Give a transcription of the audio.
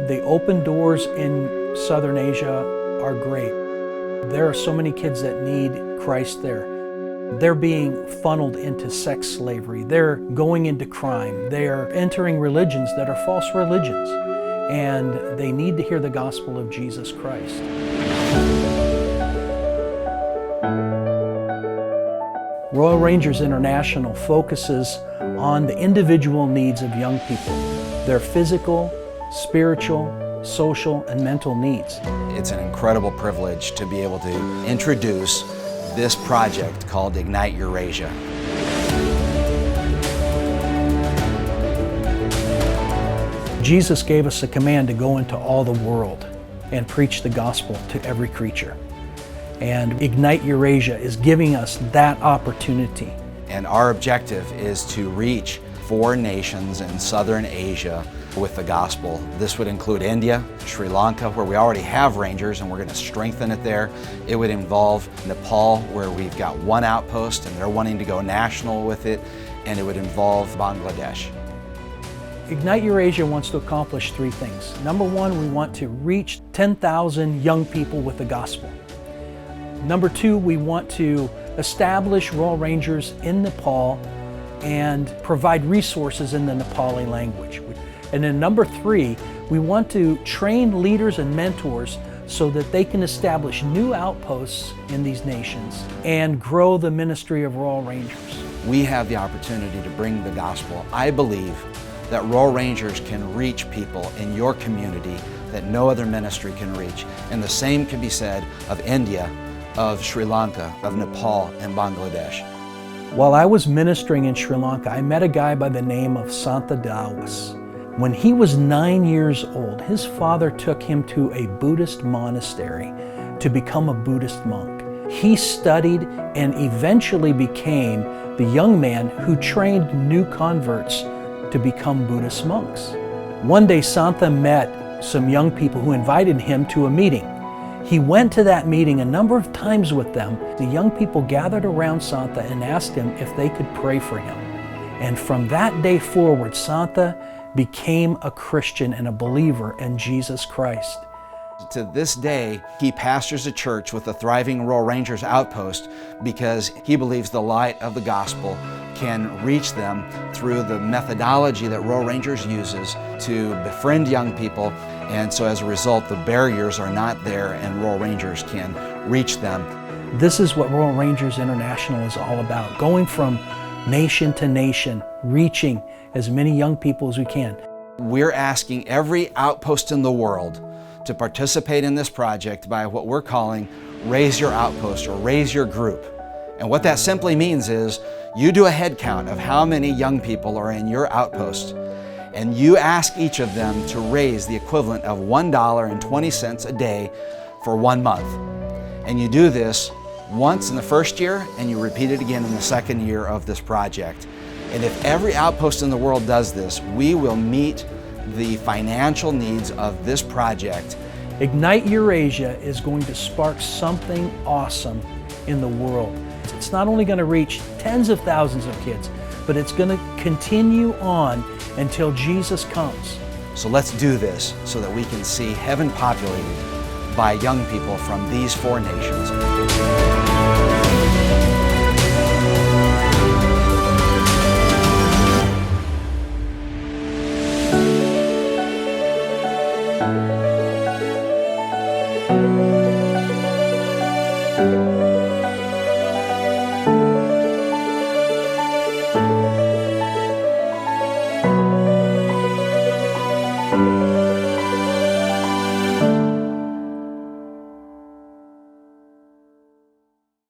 The open doors in Southern Asia are great. There are so many kids that need Christ there. They're being funneled into sex slavery. They're going into crime. They're entering religions that are false religions. And they need to hear the gospel of Jesus Christ. Royal Rangers International focuses on the individual needs of young people, their physical, spiritual, social, and mental needs. It's an incredible privilege to be able to introduce this project called Ignite Eurasia. Jesus gave us a command to go into all the world and preach the gospel to every creature. And Ignite Eurasia is giving us that opportunity. And our objective is to reach 4 nations in Southern Asia with the gospel. This would include India, Sri Lanka, where we already have Rangers and we're going to strengthen it there. It would involve Nepal, where we've got 1 outpost and they're wanting to go national with it. And it would involve Bangladesh. Ignite Eurasia wants to accomplish 3 things. Number 1, we want to reach 10,000 young people with the gospel. Number 2, we want to establish Royal Rangers in Nepal and provide resources in the Nepali language. And then number 3, we want to train leaders and mentors so that they can establish new outposts in these nations and grow the ministry of Royal Rangers. We have the opportunity to bring the gospel. I believe that Royal Rangers can reach people in your community that no other ministry can reach. And the same can be said of India, of Sri Lanka, of Nepal, and Bangladesh. While I was ministering in Sri Lanka, I met a guy by the name of Santa Dawas. When he was 9 years old, his father took him to a Buddhist monastery to become a Buddhist monk. He studied and eventually became the young man who trained new converts to become Buddhist monks. One day, Santa met some young people who invited him to a meeting. He went to that meeting a number of times with them. The young people gathered around Santa and asked him if they could pray for him. And from that day forward, Santa became a Christian and a believer in Jesus Christ. To this day, he pastors a church with a thriving Royal Rangers outpost because he believes the light of the gospel can reach them through the methodology that Royal Rangers uses to befriend young people. And so as a result, the barriers are not there and Royal Rangers can reach them. This is what Royal Rangers International is all about, going from nation to nation, reaching as many young people as we can. We're asking every outpost in the world to participate in this project by what we're calling Raise Your Outpost or Raise Your Group. And what that simply means is you do a head count of how many young people are in your outpost, and you ask each of them to raise the equivalent of $1.20 a day for 1 month. And you do this once in the first year, and you repeat it again in the second year of this project. And if every outpost in the world does this, we will meet the financial needs of this project. Ignite Eurasia is going to spark something awesome in the world. It's not only going to reach tens of thousands of kids, but it's going to continue on until Jesus comes. So let's do this so that we can see heaven populated by young people from these 4 nations.